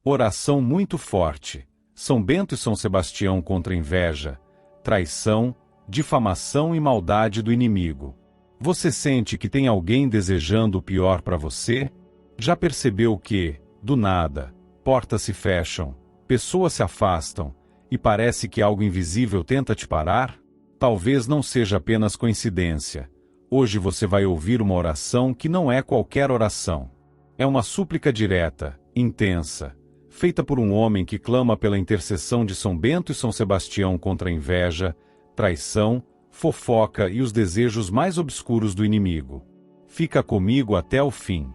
Oração muito forte. São Bento e São Sebastião contra a inveja, traição, difamação e maldade do inimigo. Você sente que tem alguém desejando o pior para você? Já percebeu que, do nada, portas se fecham, pessoas se afastam, e parece que algo invisível tenta te parar? Talvez não seja apenas coincidência. Hoje você vai ouvir uma oração que não é qualquer oração. É uma súplica direta, intensa, feita por um homem que clama pela intercessão de São Bento e São Sebastião contra a inveja, traição, fofoca e os desejos mais obscuros do inimigo. Fica comigo até o fim.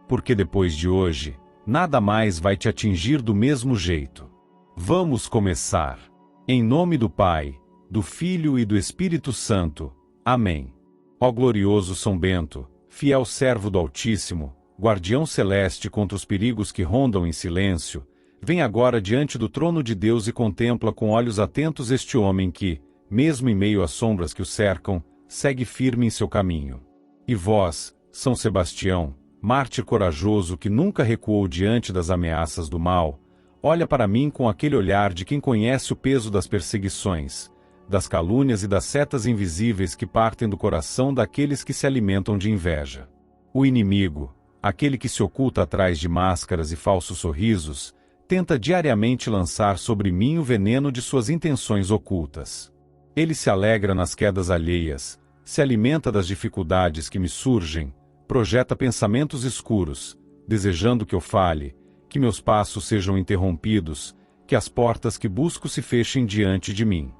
Porque depois de hoje, nada mais vai te atingir do mesmo jeito. Vamos começar. Em nome do Pai, do Filho e do Espírito Santo. Amém. Ó glorioso São Bento, fiel servo do Altíssimo, guardião celeste contra os perigos que rondam em silêncio, vem agora diante do trono de Deus e contempla com olhos atentos este homem que, mesmo em meio às sombras que o cercam, segue firme em seu caminho. E vós, São Sebastião, mártir corajoso que nunca recuou diante das ameaças do mal, olha para mim com aquele olhar de quem conhece o peso das perseguições, das calúnias e das setas invisíveis que partem do coração daqueles que se alimentam de inveja. O inimigo, aquele que se oculta atrás de máscaras e falsos sorrisos, tenta diariamente lançar sobre mim o veneno de suas intenções ocultas. Ele se alegra nas quedas alheias, se alimenta das dificuldades que me surgem, projeta pensamentos escuros, desejando que eu fale, que meus passos sejam interrompidos, que as portas que busco se fechem diante de mim.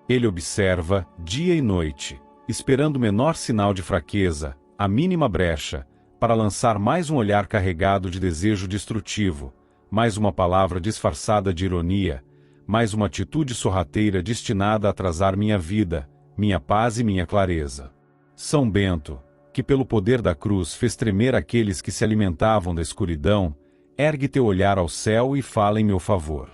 Ele observa, dia e noite, esperando o menor sinal de fraqueza, a mínima brecha, para lançar mais um olhar carregado de desejo destrutivo, mais uma palavra disfarçada de ironia, mais uma atitude sorrateira destinada a atrasar minha vida, minha paz e minha clareza. São Bento, que pelo poder da cruz fez tremer aqueles que se alimentavam da escuridão, ergue teu olhar ao céu e fala em meu favor.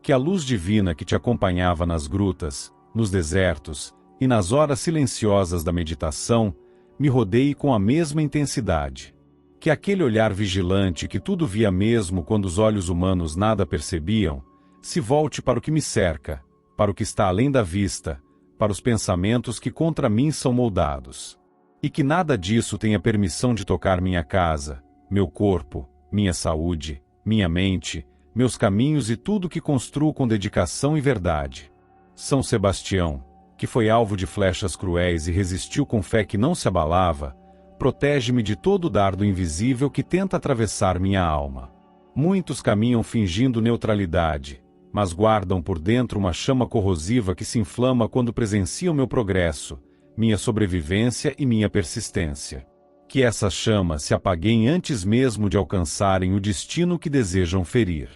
Que a luz divina que te acompanhava nas grutas, nos desertos e nas horas silenciosas da meditação, me rodeie com a mesma intensidade. Que aquele olhar vigilante que tudo via mesmo quando os olhos humanos nada percebiam, se volte para o que me cerca, para o que está além da vista, para os pensamentos que contra mim são moldados. E que nada disso tenha permissão de tocar minha casa, meu corpo, minha saúde, minha mente, meus caminhos e tudo que construo com dedicação e verdade. São Sebastião, que foi alvo de flechas cruéis e resistiu com fé que não se abalava, protege-me de todo dardo invisível que tenta atravessar minha alma. Muitos caminham fingindo neutralidade, mas guardam por dentro uma chama corrosiva que se inflama quando presenciam meu progresso, minha sobrevivência e minha persistência. Que essa chama se apaguem antes mesmo de alcançarem o destino que desejam ferir.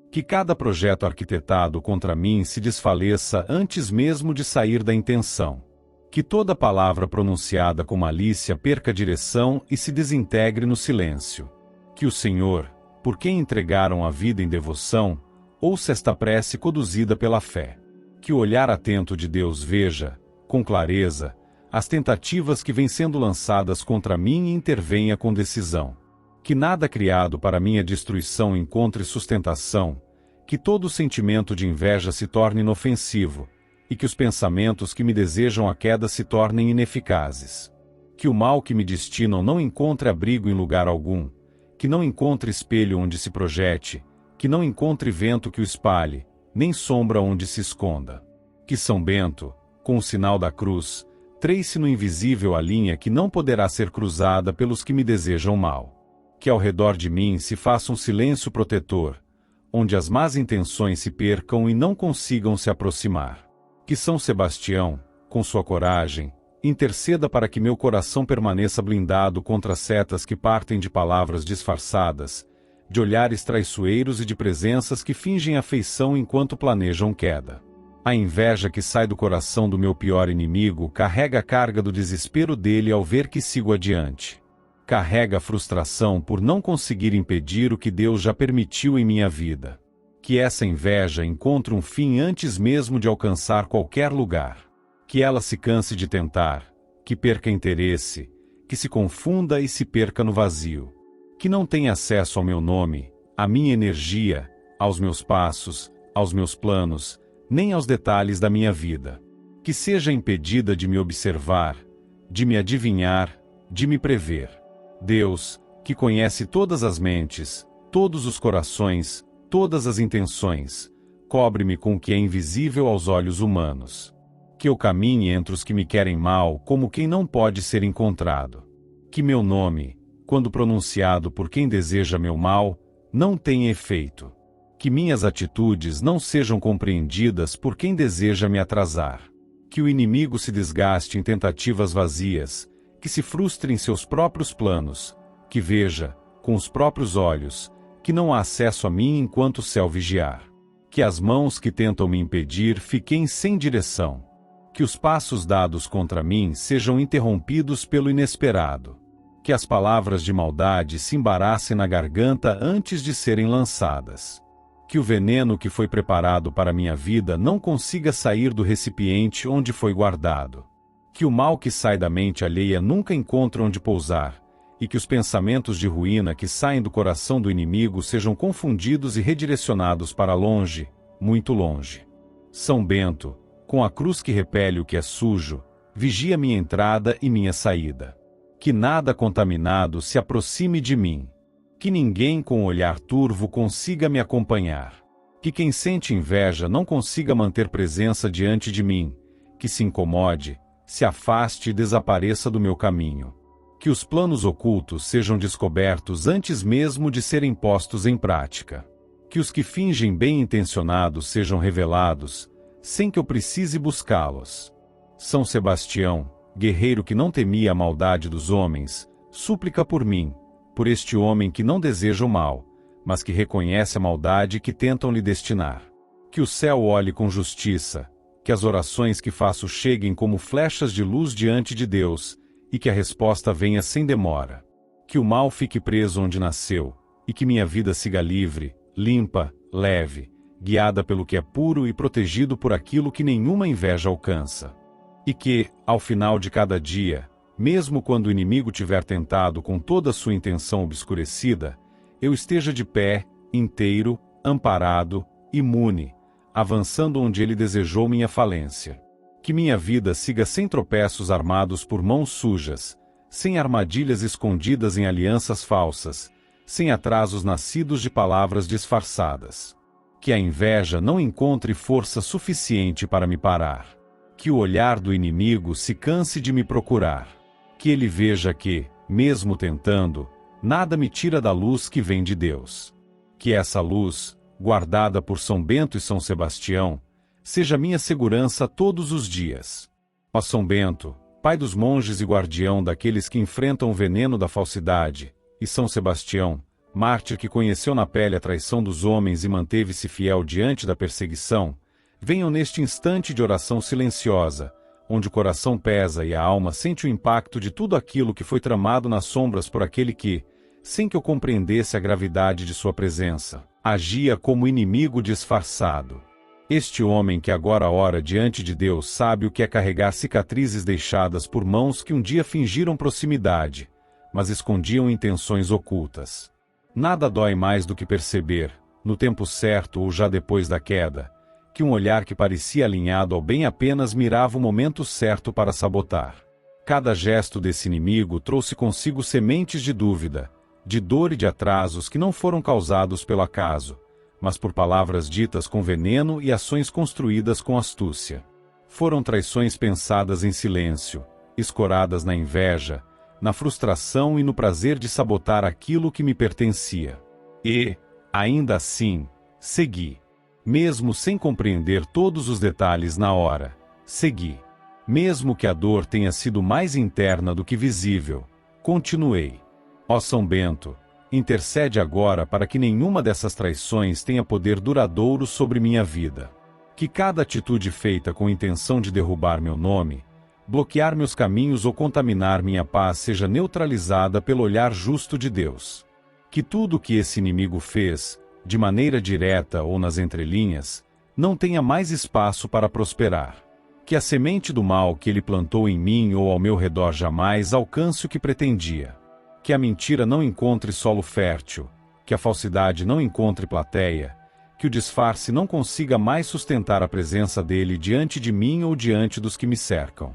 Que cada projeto arquitetado contra mim se desfaleça antes mesmo de sair da intenção. Que toda palavra pronunciada com malícia perca direção e se desintegre no silêncio. Que o Senhor, por quem entregaram a vida em devoção, ouça esta prece conduzida pela fé. Que o olhar atento de Deus veja, com clareza, as tentativas que vêm sendo lançadas contra mim e intervenha com decisão. Que nada criado para minha destruição encontre sustentação, que todo sentimento de inveja se torne inofensivo, e que os pensamentos que me desejam a queda se tornem ineficazes. Que o mal que me destinam não encontre abrigo em lugar algum, que não encontre espelho onde se projete, que não encontre vento que o espalhe, nem sombra onde se esconda. Que São Bento, com o sinal da cruz, trace no invisível a linha que não poderá ser cruzada pelos que me desejam mal. Que ao redor de mim se faça um silêncio protetor, onde as más intenções se percam e não consigam se aproximar. Que São Sebastião, com sua coragem, interceda para que meu coração permaneça blindado contra setas que partem de palavras disfarçadas, de olhares traiçoeiros e de presenças que fingem afeição enquanto planejam queda. A inveja que sai do coração do meu pior inimigo carrega a carga do desespero dele ao ver que sigo adiante. Carrega a frustração por não conseguir impedir o que Deus já permitiu em minha vida. Que essa inveja encontre um fim antes mesmo de alcançar qualquer lugar. Que ela se canse de tentar, que perca interesse, que se confunda e se perca no vazio. Que não tenha acesso ao meu nome, à minha energia, aos meus passos, aos meus planos, nem aos detalhes da minha vida. Que seja impedida de me observar, de me adivinhar, de me prever. Deus, que conhece todas as mentes, todos os corações, todas as intenções, cobre-me com o que é invisível aos olhos humanos. Que eu caminhe entre os que me querem mal como quem não pode ser encontrado. Que meu nome, quando pronunciado por quem deseja meu mal, não tenha efeito. Que minhas atitudes não sejam compreendidas por quem deseja me atrasar. Que o inimigo se desgaste em tentativas vazias, que se frustre em seus próprios planos, que veja, com os próprios olhos, que não há acesso a mim enquanto o céu vigiar. Que as mãos que tentam me impedir fiquem sem direção. Que os passos dados contra mim sejam interrompidos pelo inesperado. Que as palavras de maldade se embaraçem na garganta antes de serem lançadas. Que o veneno que foi preparado para minha vida não consiga sair do recipiente onde foi guardado. Que o mal que sai da mente alheia nunca encontre onde pousar, e que os pensamentos de ruína que saem do coração do inimigo sejam confundidos e redirecionados para longe, muito longe. São Bento, com a cruz que repele o que é sujo, vigia minha entrada e minha saída. Que nada contaminado se aproxime de mim. Que ninguém com olhar turvo consiga me acompanhar. Que quem sente inveja não consiga manter presença diante de mim. Que se incomode, se afaste e desapareça do meu caminho. Que os planos ocultos sejam descobertos antes mesmo de serem postos em prática. Que os que fingem bem-intencionados sejam revelados, sem que eu precise buscá-los. São Sebastião, guerreiro que não temia a maldade dos homens, súplica por mim, por este homem que não deseja o mal, mas que reconhece a maldade que tentam lhe destinar. Que o céu olhe com justiça, que as orações que faço cheguem como flechas de luz diante de Deus, e que a resposta venha sem demora. Que o mal fique preso onde nasceu, e que minha vida siga livre, limpa, leve, guiada pelo que é puro e protegido por aquilo que nenhuma inveja alcança. E que, ao final de cada dia, mesmo quando o inimigo tiver tentado com toda a sua intenção obscurecida, eu esteja de pé, inteiro, amparado, imune, avançando onde ele desejou minha falência. Que minha vida siga sem tropeços armados por mãos sujas, sem armadilhas escondidas em alianças falsas, sem atrasos nascidos de palavras disfarçadas. Que a inveja não encontre força suficiente para me parar. Que o olhar do inimigo se canse de me procurar. Que ele veja que, mesmo tentando, nada me tira da luz que vem de Deus. Que essa luz, guardada por São Bento e São Sebastião, seja minha segurança todos os dias. Ó São Bento, pai dos monges e guardião daqueles que enfrentam o veneno da falsidade, e São Sebastião, mártir que conheceu na pele a traição dos homens e manteve-se fiel diante da perseguição, venham neste instante de oração silenciosa, onde o coração pesa e a alma sente o impacto de tudo aquilo que foi tramado nas sombras por aquele que, sem que eu compreendesse a gravidade de sua presença, agia como inimigo disfarçado. Este homem que agora ora diante de Deus sabe o que é carregar cicatrizes deixadas por mãos que um dia fingiram proximidade, mas escondiam intenções ocultas. Nada dói mais do que perceber, no tempo certo ou já depois da queda, que um olhar que parecia alinhado ao bem apenas mirava o momento certo para sabotar. Cada gesto desse inimigo trouxe consigo sementes de dúvida, de dor e de atrasos que não foram causados pelo acaso, mas por palavras ditas com veneno e ações construídas com astúcia. Foram traições pensadas em silêncio, escoradas na inveja, na frustração e no prazer de sabotar aquilo que me pertencia. E, ainda assim, segui. Mesmo sem compreender todos os detalhes na hora, segui. Mesmo que a dor tenha sido mais interna do que visível, continuei. Ó São Bento, intercede agora para que nenhuma dessas traições tenha poder duradouro sobre minha vida. Que cada atitude feita com intenção de derrubar meu nome, bloquear meus caminhos ou contaminar minha paz seja neutralizada pelo olhar justo de Deus. Que tudo o que esse inimigo fez, de maneira direta ou nas entrelinhas, não tenha mais espaço para prosperar. Que a semente do mal que ele plantou em mim ou ao meu redor jamais alcance o que pretendia. Que a mentira não encontre solo fértil, que a falsidade não encontre plateia, que o disfarce não consiga mais sustentar a presença dele diante de mim ou diante dos que me cercam.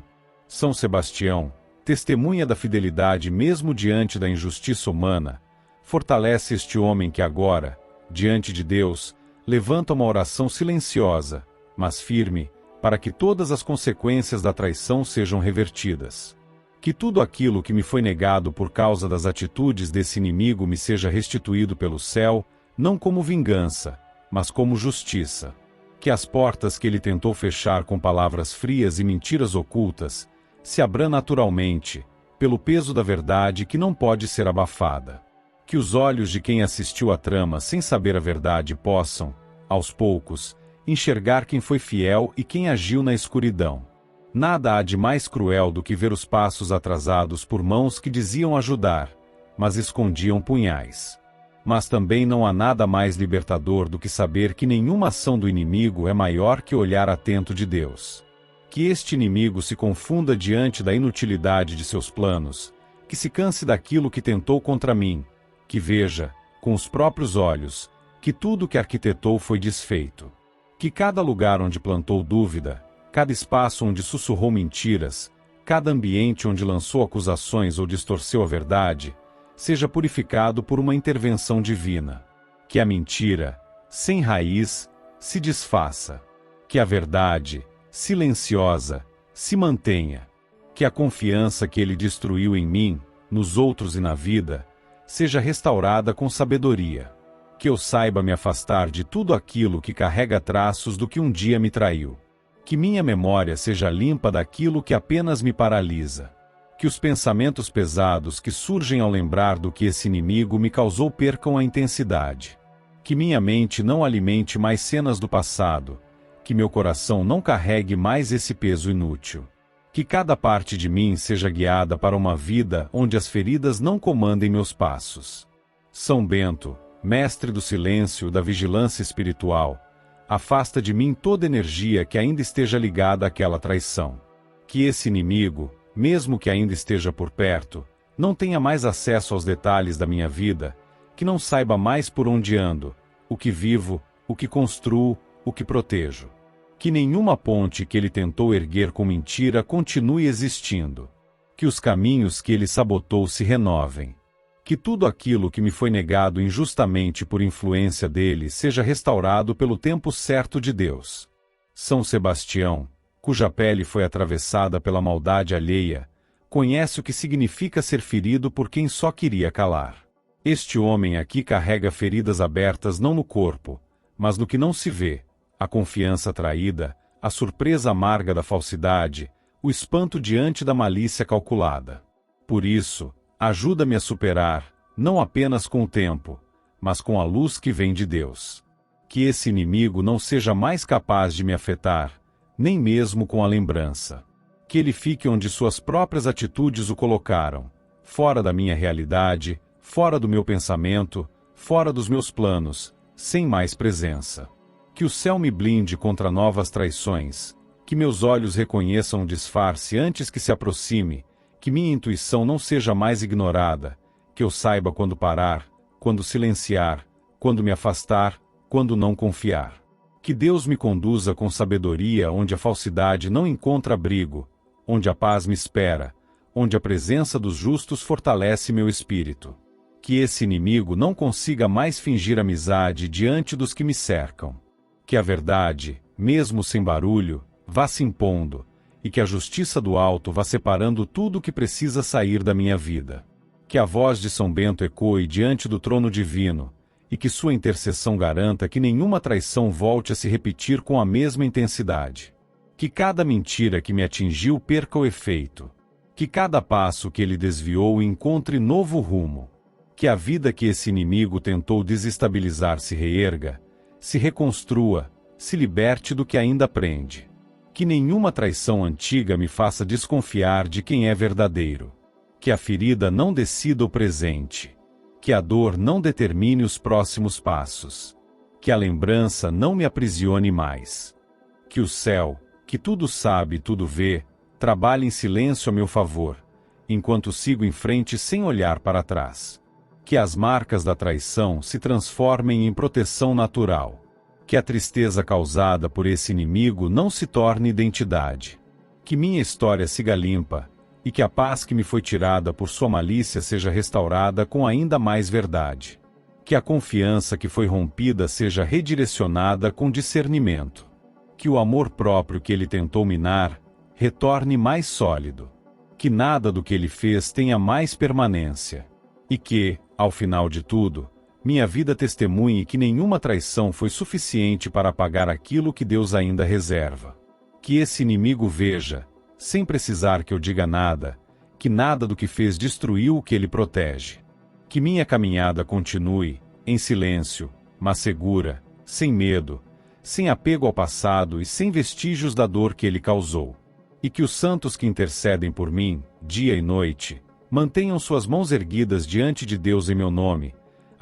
São Sebastião, testemunha da fidelidade mesmo diante da injustiça humana, fortalece este homem que agora, diante de Deus, levanta uma oração silenciosa, mas firme, para que todas as consequências da traição sejam revertidas. Que tudo aquilo que me foi negado por causa das atitudes desse inimigo me seja restituído pelo céu, não como vingança, mas como justiça. Que as portas que ele tentou fechar com palavras frias e mentiras ocultas, se abram naturalmente, pelo peso da verdade que não pode ser abafada. Que os olhos de quem assistiu à trama sem saber a verdade possam, aos poucos, enxergar quem foi fiel e quem agiu na escuridão. Nada há de mais cruel do que ver os passos atrasados por mãos que diziam ajudar, mas escondiam punhais. Mas também não há nada mais libertador do que saber que nenhuma ação do inimigo é maior que o olhar atento de Deus. Que este inimigo se confunda diante da inutilidade de seus planos, que se canse daquilo que tentou contra mim, que veja, com os próprios olhos, que tudo que arquitetou foi desfeito. Que cada lugar onde plantou dúvida, cada espaço onde sussurrou mentiras, cada ambiente onde lançou acusações ou distorceu a verdade, seja purificado por uma intervenção divina. Que a mentira, sem raiz, se desfaça. Que a verdade, silenciosa, se mantenha. Que a confiança que ele destruiu em mim, nos outros e na vida, seja restaurada com sabedoria. Que eu saiba me afastar de tudo aquilo que carrega traços do que um dia me traiu. Que minha memória seja limpa daquilo que apenas me paralisa. Que os pensamentos pesados que surgem ao lembrar do que esse inimigo me causou percam a intensidade. Que minha mente não alimente mais cenas do passado. Que meu coração não carregue mais esse peso inútil. Que cada parte de mim seja guiada para uma vida onde as feridas não comandem meus passos. São Bento, mestre do silêncio, da vigilância espiritual, afasta de mim toda energia que ainda esteja ligada àquela traição. Que esse inimigo, mesmo que ainda esteja por perto, não tenha mais acesso aos detalhes da minha vida, que não saiba mais por onde ando, o que vivo, o que construo, o que protejo. Que nenhuma ponte que ele tentou erguer com mentira continue existindo. Que os caminhos que ele sabotou se renovem. Que tudo aquilo que me foi negado injustamente por influência dele seja restaurado pelo tempo certo de Deus. São Sebastião, cuja pele foi atravessada pela maldade alheia, conhece o que significa ser ferido por quem só queria calar. Este homem aqui carrega feridas abertas não no corpo, mas no que não se vê, a confiança traída, a surpresa amarga da falsidade, o espanto diante da malícia calculada. Por isso, ajuda-me a superar, não apenas com o tempo, mas com a luz que vem de Deus. Que esse inimigo não seja mais capaz de me afetar, nem mesmo com a lembrança. Que ele fique onde suas próprias atitudes o colocaram, fora da minha realidade, fora do meu pensamento, fora dos meus planos, sem mais presença. Que o céu me blinde contra novas traições, que meus olhos reconheçam o disfarce antes que se aproxime, que minha intuição não seja mais ignorada, que eu saiba quando parar, quando silenciar, quando me afastar, quando não confiar. Que Deus me conduza com sabedoria onde a falsidade não encontra abrigo, onde a paz me espera, onde a presença dos justos fortalece meu espírito. Que esse inimigo não consiga mais fingir amizade diante dos que me cercam. Que a verdade, mesmo sem barulho, vá se impondo, e que a justiça do alto vá separando tudo o que precisa sair da minha vida. Que a voz de São Bento ecoe diante do trono divino, e que sua intercessão garanta que nenhuma traição volte a se repetir com a mesma intensidade. Que cada mentira que me atingiu perca o efeito. Que cada passo que ele desviou encontre novo rumo. Que a vida que esse inimigo tentou desestabilizar se reerga, se reconstrua, se liberte do que ainda prende. Que nenhuma traição antiga me faça desconfiar de quem é verdadeiro. Que a ferida não decida o presente. Que a dor não determine os próximos passos. Que a lembrança não me aprisione mais. Que o céu, que tudo sabe e tudo vê, trabalhe em silêncio a meu favor, enquanto sigo em frente sem olhar para trás. Que as marcas da traição se transformem em proteção natural. Que a tristeza causada por esse inimigo não se torne identidade. Que minha história siga limpa, e que a paz que me foi tirada por sua malícia seja restaurada com ainda mais verdade. Que a confiança que foi rompida seja redirecionada com discernimento. Que o amor próprio que ele tentou minar retorne mais sólido. Que nada do que ele fez tenha mais permanência. E que, ao final de tudo, minha vida testemunhe que nenhuma traição foi suficiente para apagar aquilo que Deus ainda reserva. Que esse inimigo veja, sem precisar que eu diga nada, que nada do que fez destruiu o que ele protege. Que minha caminhada continue, em silêncio, mas segura, sem medo, sem apego ao passado e sem vestígios da dor que ele causou. E que os santos que intercedem por mim, dia e noite, mantenham suas mãos erguidas diante de Deus em meu nome,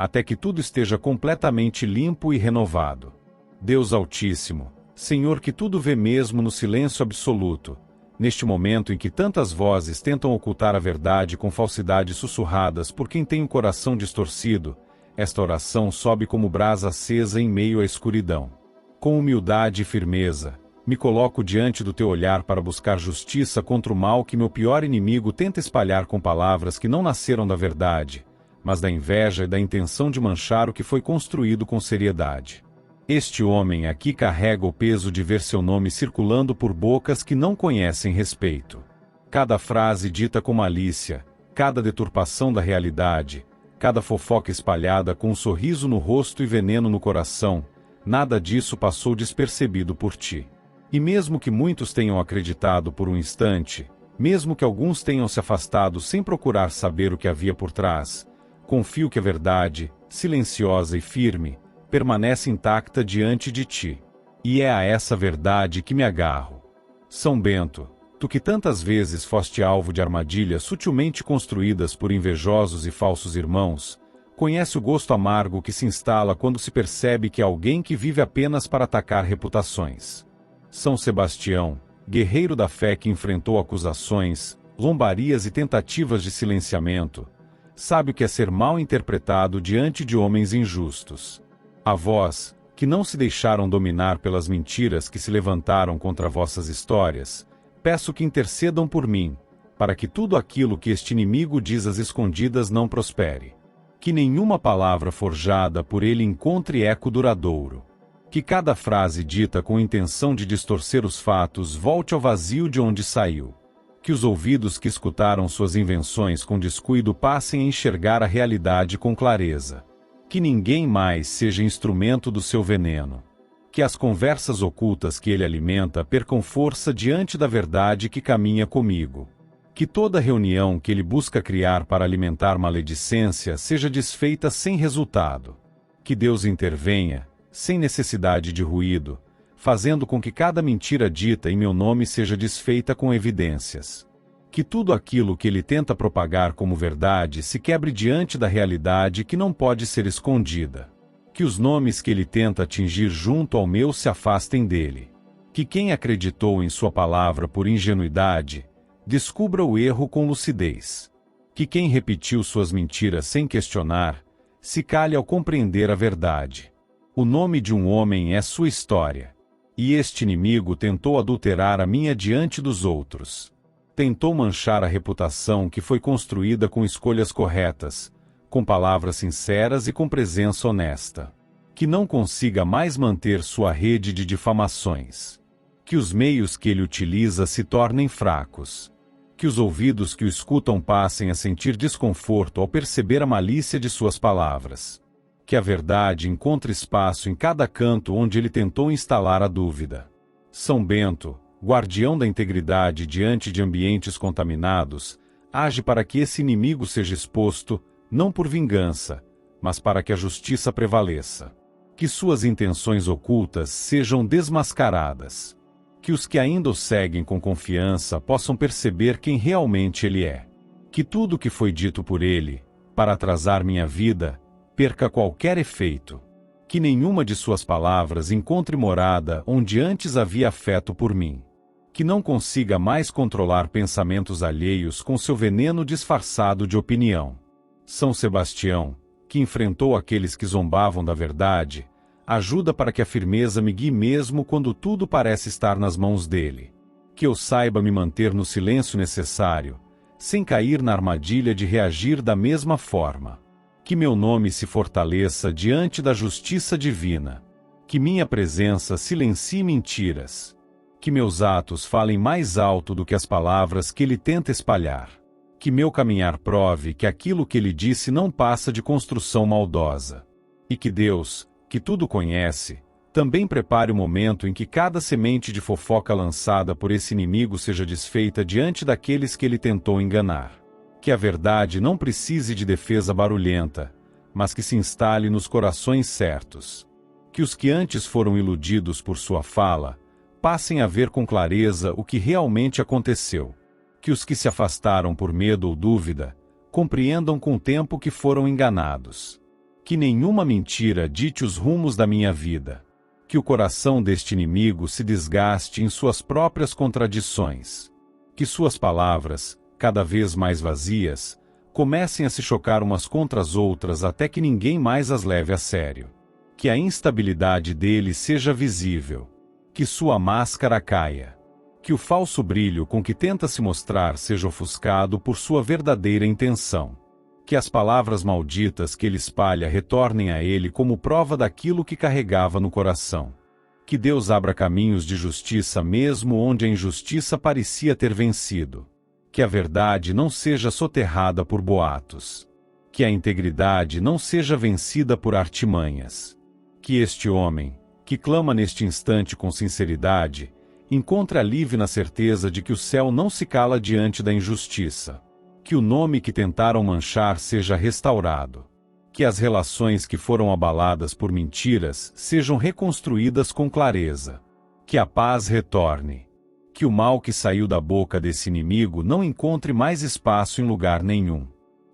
até que tudo esteja completamente limpo e renovado. Deus Altíssimo, Senhor que tudo vê mesmo no silêncio absoluto, neste momento em que tantas vozes tentam ocultar a verdade com falsidades sussurradas por quem tem o coração distorcido, esta oração sobe como brasa acesa em meio à escuridão. Com humildade e firmeza, me coloco diante do teu olhar para buscar justiça contra o mal que meu pior inimigo tenta espalhar com palavras que não nasceram da verdade, mas da inveja e da intenção de manchar o que foi construído com seriedade. Este homem aqui carrega o peso de ver seu nome circulando por bocas que não conhecem respeito. Cada frase dita com malícia, cada deturpação da realidade, cada fofoca espalhada com um sorriso no rosto e veneno no coração, nada disso passou despercebido por ti. E mesmo que muitos tenham acreditado por um instante, mesmo que alguns tenham se afastado sem procurar saber o que havia por trás, confio que a verdade, silenciosa e firme, permanece intacta diante de ti. E é a essa verdade que me agarro. São Bento, tu que tantas vezes foste alvo de armadilhas sutilmente construídas por invejosos e falsos irmãos, conhece o gosto amargo que se instala quando se percebe que há alguém que vive apenas para atacar reputações. São Sebastião, guerreiro da fé que enfrentou acusações, zombarias e tentativas de silenciamento, sabe o que é ser mal interpretado diante de homens injustos. A vós, que não se deixaram dominar pelas mentiras que se levantaram contra vossas histórias, peço que intercedam por mim, para que tudo aquilo que este inimigo diz às escondidas não prospere. Que nenhuma palavra forjada por ele encontre eco duradouro. Que cada frase dita com intenção de distorcer os fatos volte ao vazio de onde saiu. Que os ouvidos que escutaram suas invenções com descuido passem a enxergar a realidade com clareza. Que ninguém mais seja instrumento do seu veneno. Que as conversas ocultas que ele alimenta percam força diante da verdade que caminha comigo. Que toda reunião que ele busca criar para alimentar maledicência seja desfeita sem resultado. Que Deus intervenha, sem necessidade de ruído, fazendo com que cada mentira dita em meu nome seja desfeita com evidências. Que tudo aquilo que ele tenta propagar como verdade se quebre diante da realidade que não pode ser escondida. Que os nomes que ele tenta atingir junto ao meu se afastem dele. Que quem acreditou em sua palavra por ingenuidade, descubra o erro com lucidez. Que quem repetiu suas mentiras sem questionar, se cale ao compreender a verdade. O nome de um homem é sua história. E este inimigo tentou adulterar a minha diante dos outros. Tentou manchar a reputação que foi construída com escolhas corretas, com palavras sinceras e com presença honesta. Que não consiga mais manter sua rede de difamações. Que os meios que ele utiliza se tornem fracos. Que os ouvidos que o escutam passem a sentir desconforto ao perceber a malícia de suas palavras. Que a verdade encontre espaço em cada canto onde ele tentou instalar a dúvida. São Bento, guardião da integridade diante de ambientes contaminados, age para que esse inimigo seja exposto, não por vingança, mas para que a justiça prevaleça. Que suas intenções ocultas sejam desmascaradas. Que os que ainda o seguem com confiança possam perceber quem realmente ele é. Que tudo o que foi dito por ele, para atrasar minha vida, perca qualquer efeito. Que nenhuma de suas palavras encontre morada onde antes havia afeto por mim. Que não consiga mais controlar pensamentos alheios com seu veneno disfarçado de opinião. São Sebastião, que enfrentou aqueles que zombavam da verdade, Ajuda para que a firmeza me guie mesmo quando tudo parece estar nas mãos dele. Que eu saiba me manter no silêncio necessário, sem cair na armadilha de reagir da mesma forma. Que meu nome se fortaleça diante da justiça divina. Que minha presença silencie mentiras. Que meus atos falem mais alto do que as palavras que ele tenta espalhar. Que meu caminhar prove que aquilo que ele disse não passa de construção maldosa. E que Deus, que tudo conhece, também prepare o momento em que cada semente de fofoca lançada por esse inimigo seja desfeita diante daqueles que ele tentou enganar. Que a verdade não precise de defesa barulhenta, mas que se instale nos corações certos. Que os que antes foram iludidos por sua fala, passem a ver com clareza o que realmente aconteceu. Que os que se afastaram por medo ou dúvida, compreendam com o tempo que foram enganados. Que nenhuma mentira dite os rumos da minha vida. Que o coração deste inimigo se desgaste em suas próprias contradições. Que suas palavras, cada vez mais vazias, comecem a se chocar umas contra as outras até que ninguém mais as leve a sério. Que a instabilidade dele seja visível. Que sua máscara caia. Que o falso brilho com que tenta se mostrar seja ofuscado por sua verdadeira intenção. Que as palavras malditas que ele espalha retornem a ele como prova daquilo que carregava no coração. Que Deus abra caminhos de justiça mesmo onde a injustiça parecia ter vencido. Que a verdade não seja soterrada por boatos. Que a integridade não seja vencida por artimanhas. Que este homem, que clama neste instante com sinceridade, encontre alívio na certeza de que o céu não se cala diante da injustiça. Que o nome que tentaram manchar seja restaurado. Que as relações que foram abaladas por mentiras sejam reconstruídas com clareza. Que a paz retorne. Que o mal que saiu da boca desse inimigo não encontre mais espaço em lugar nenhum.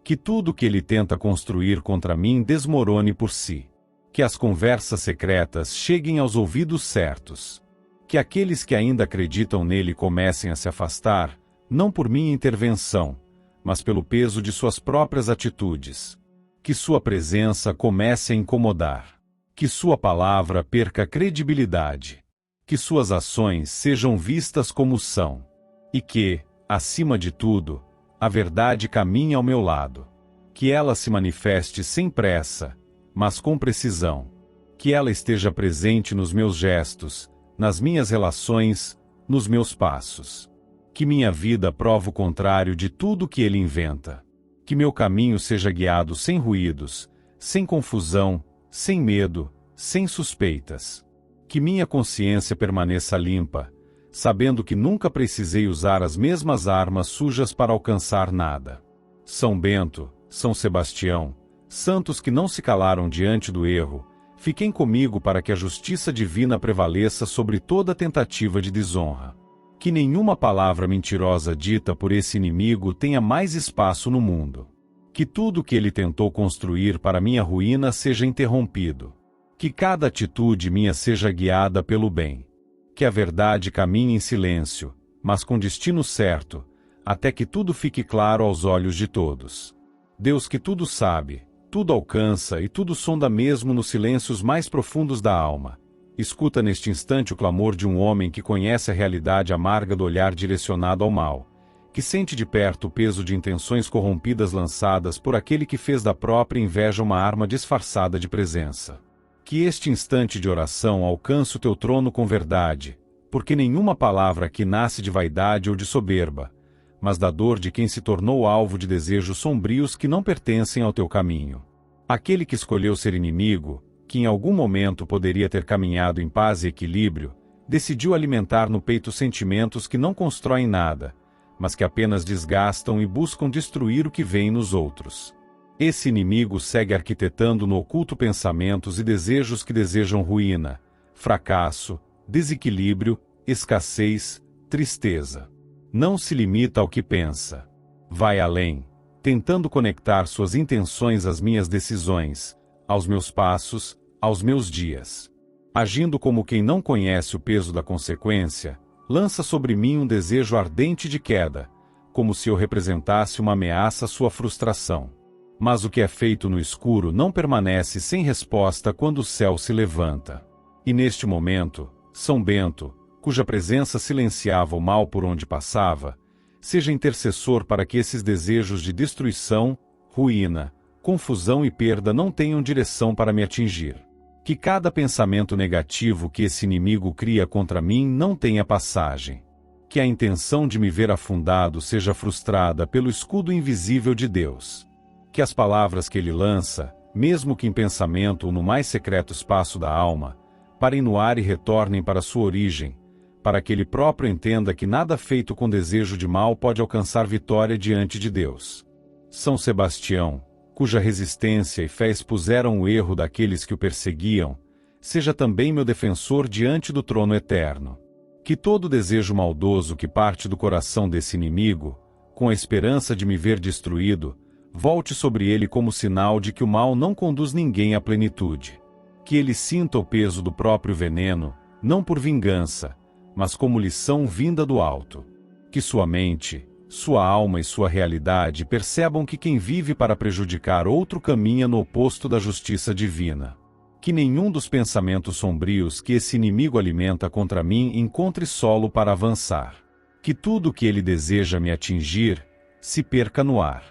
Que tudo que ele tenta construir contra mim desmorone por si. Que as conversas secretas cheguem aos ouvidos certos. Que aqueles que ainda acreditam nele comecem a se afastar, não por minha intervenção, mas pelo peso de suas próprias atitudes. Que sua presença comece a incomodar. Que sua palavra perca credibilidade. Que suas ações sejam vistas como são. E que, acima de tudo, a verdade caminhe ao meu lado. Que ela se manifeste sem pressa, mas com precisão. Que ela esteja presente nos meus gestos, nas minhas relações, nos meus passos. Que minha vida prove o contrário de tudo que ele inventa. Que meu caminho seja guiado sem ruídos, sem confusão, sem medo, sem suspeitas. Que minha consciência permaneça limpa, sabendo que nunca precisei usar as mesmas armas sujas para alcançar nada. São Bento, São Sebastião, santos que não se calaram diante do erro, fiquem comigo para que a justiça divina prevaleça sobre toda tentativa de desonra. Que nenhuma palavra mentirosa dita por esse inimigo tenha mais espaço no mundo. Que tudo que ele tentou construir para minha ruína seja interrompido. Que cada atitude minha seja guiada pelo bem. Que a verdade caminhe em silêncio, mas com destino certo, até que tudo fique claro aos olhos de todos. Deus que tudo sabe, tudo alcança e tudo sonda mesmo nos silêncios mais profundos da alma. Escuta neste instante o clamor de um homem que conhece a realidade amarga do olhar direcionado ao mal, que sente de perto o peso de intenções corrompidas lançadas por aquele que fez da própria inveja uma arma disfarçada de presença. Que este instante de oração alcance o teu trono com verdade, porque nenhuma palavra aqui nasce de vaidade ou de soberba, mas da dor de quem se tornou alvo de desejos sombrios que não pertencem ao teu caminho. Aquele que escolheu ser inimigo, que em algum momento poderia ter caminhado em paz e equilíbrio, decidiu alimentar no peito sentimentos que não constroem nada, mas que apenas desgastam e buscam destruir o que vem nos outros. Esse inimigo segue arquitetando no oculto pensamentos e desejos que desejam ruína, fracasso, desequilíbrio, escassez, tristeza. Não se limita ao que pensa. Vai além, tentando conectar suas intenções às minhas decisões, aos meus passos, aos meus dias. Agindo como quem não conhece o peso da consequência, lança sobre mim um desejo ardente de queda, como se eu representasse uma ameaça à sua frustração. Mas o que é feito no escuro não permanece sem resposta quando o céu se levanta. E neste momento, São Bento, cuja presença silenciava o mal por onde passava, seja intercessor para que esses desejos de destruição, ruína, confusão e perda não tenham direção para me atingir. Que cada pensamento negativo que esse inimigo cria contra mim não tenha passagem. Que a intenção de me ver afundado seja frustrada pelo escudo invisível de Deus. Que as palavras que ele lança, mesmo que em pensamento ou no mais secreto espaço da alma, parem no ar e retornem para sua origem, para que ele próprio entenda que nada feito com desejo de mal pode alcançar vitória diante de Deus. São Sebastião, cuja resistência e fé expuseram o erro daqueles que o perseguiam, seja também meu defensor diante do trono eterno. Que todo desejo maldoso que parte do coração desse inimigo, com a esperança de me ver destruído, volte sobre ele como sinal de que o mal não conduz ninguém à plenitude. Que ele sinta o peso do próprio veneno, não por vingança, mas como lição vinda do alto. Que sua mente, sua alma e sua realidade percebam que quem vive para prejudicar outro caminha no oposto da justiça divina. Que nenhum dos pensamentos sombrios que esse inimigo alimenta contra mim encontre solo para avançar. Que tudo o que ele deseja me atingir, se perca no ar.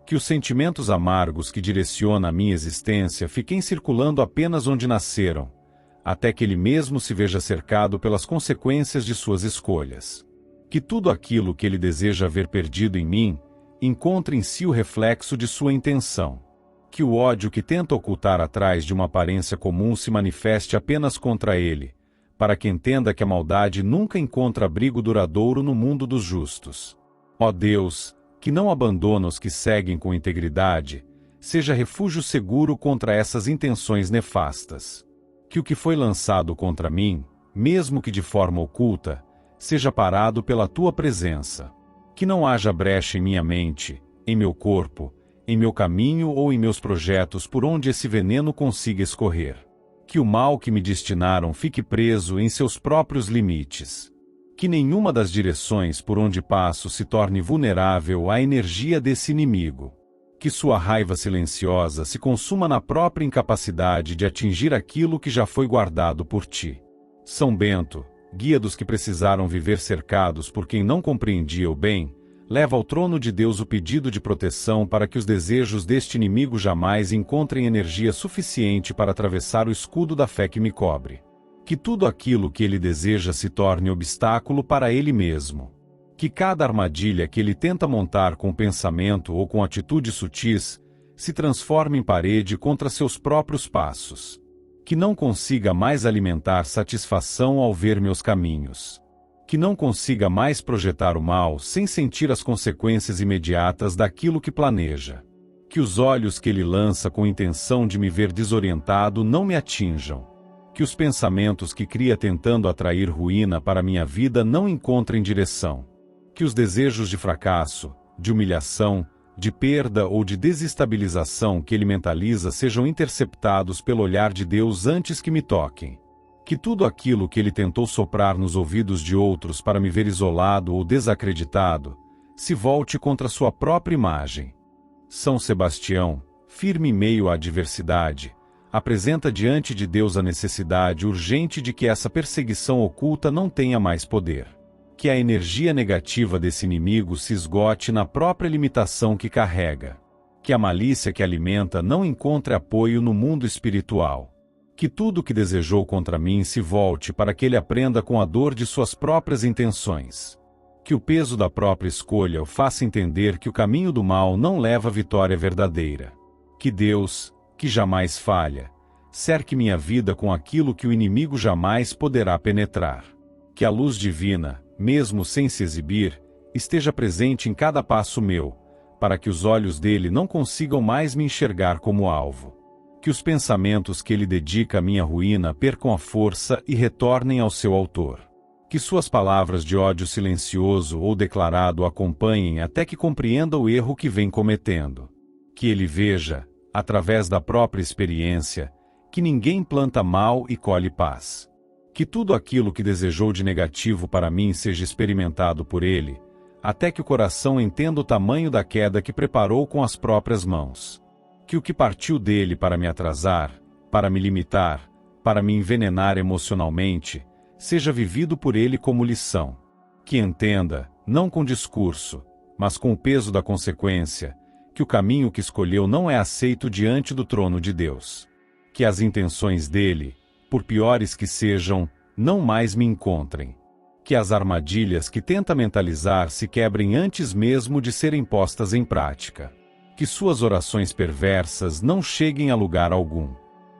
Que os sentimentos amargos que direcionam a minha existência fiquem circulando apenas onde nasceram, até que ele mesmo se veja cercado pelas consequências de suas escolhas. Que tudo aquilo que ele deseja ver perdido em mim, encontre em si o reflexo de sua intenção. Que o ódio que tenta ocultar atrás de uma aparência comum se manifeste apenas contra ele, para que entenda que a maldade nunca encontra abrigo duradouro no mundo dos justos. Ó Deus, que não abandona os que seguem com integridade, seja refúgio seguro contra essas intenções nefastas. Que o que foi lançado contra mim, mesmo que de forma oculta, seja parado pela tua presença. Que não haja brecha em minha mente, em meu corpo, em meu caminho ou em meus projetos por onde esse veneno consiga escorrer. Que o mal que me destinaram fique preso em seus próprios limites. Que nenhuma das direções por onde passo se torne vulnerável à energia desse inimigo. Que sua raiva silenciosa se consuma na própria incapacidade de atingir aquilo que já foi guardado por ti. São Bento, guia dos que precisaram viver cercados por quem não compreendia o bem, leva ao trono de Deus o pedido de proteção para que os desejos deste inimigo jamais encontrem energia suficiente para atravessar o escudo da fé que me cobre. Que tudo aquilo que ele deseja se torne obstáculo para ele mesmo. Que cada armadilha que ele tenta montar com pensamento ou com atitudes sutis, se transforme em parede contra seus próprios passos. Que não consiga mais alimentar satisfação ao ver meus caminhos. Que não consiga mais projetar o mal sem sentir as consequências imediatas daquilo que planeja. Que os olhos que ele lança com intenção de me ver desorientado não me atinjam. Que os pensamentos que cria tentando atrair ruína para minha vida não encontrem direção. Que os desejos de fracasso, de humilhação, de perda ou de desestabilização que ele mentaliza sejam interceptados pelo olhar de Deus antes que me toquem. Que tudo aquilo que ele tentou soprar nos ouvidos de outros para me ver isolado ou desacreditado, se volte contra sua própria imagem. São Sebastião, firme em meio à adversidade, apresenta diante de Deus a necessidade urgente de que essa perseguição oculta não tenha mais poder. Que a energia negativa desse inimigo se esgote na própria limitação que carrega. Que a malícia que alimenta não encontre apoio no mundo espiritual. Que tudo o que desejou contra mim se volte para que ele aprenda com a dor de suas próprias intenções. Que o peso da própria escolha o faça entender que o caminho do mal não leva à vitória verdadeira. Que Deus, que jamais falha, cerque minha vida com aquilo que o inimigo jamais poderá penetrar. Que a luz divina, mesmo sem se exibir, esteja presente em cada passo meu, para que os olhos dele não consigam mais me enxergar como alvo. Que os pensamentos que ele dedica à minha ruína percam a força e retornem ao seu autor. Que suas palavras de ódio silencioso ou declarado o acompanhem até que compreenda o erro que vem cometendo. Que ele veja, através da própria experiência, que ninguém planta mal e colhe paz. Que tudo aquilo que desejou de negativo para mim seja experimentado por ele, até que o coração entenda o tamanho da queda que preparou com as próprias mãos. Que o que partiu dele para me atrasar, para me limitar, para me envenenar emocionalmente, seja vivido por ele como lição. Que entenda, não com discurso, mas com o peso da consequência, que o caminho que escolheu não é aceito diante do trono de Deus. Que as intenções dele, por piores que sejam, não mais me encontrem. Que as armadilhas que tenta mentalizar se quebrem antes mesmo de serem postas em prática. Que suas orações perversas não cheguem a lugar algum.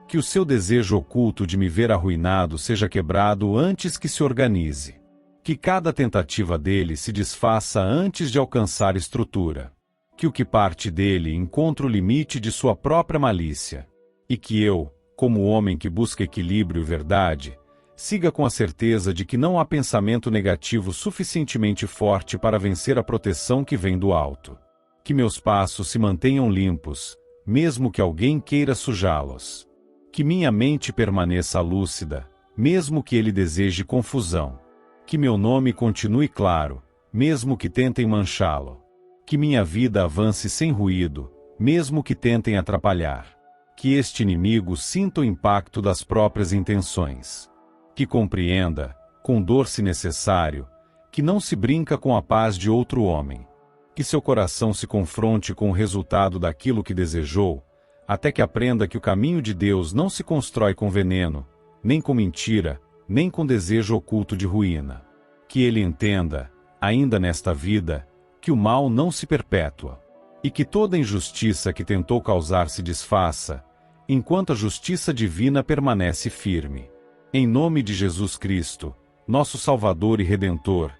Que o seu desejo oculto de me ver arruinado seja quebrado antes que se organize. Que cada tentativa dele se desfaça antes de alcançar estrutura. Que o que parte dele encontre o limite de sua própria malícia. E que eu, como homem que busca equilíbrio e verdade, siga com a certeza de que não há pensamento negativo suficientemente forte para vencer a proteção que vem do alto. Que meus passos se mantenham limpos, mesmo que alguém queira sujá-los. Que minha mente permaneça lúcida, mesmo que ele deseje confusão. Que meu nome continue claro, mesmo que tentem manchá-lo. Que minha vida avance sem ruído, mesmo que tentem atrapalhar. Que este inimigo sinta o impacto das próprias intenções. Que compreenda, com dor se necessário, que não se brinca com a paz de outro homem. Que seu coração se confronte com o resultado daquilo que desejou, até que aprenda que o caminho de Deus não se constrói com veneno, nem com mentira, nem com desejo oculto de ruína. Que ele entenda, ainda nesta vida, que o mal não se perpetua. E que toda injustiça que tentou causar se desfaça, enquanto a justiça divina permanece firme. Em nome de Jesus Cristo, nosso Salvador e Redentor,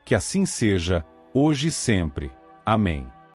que assim seja, hoje e sempre. Amém.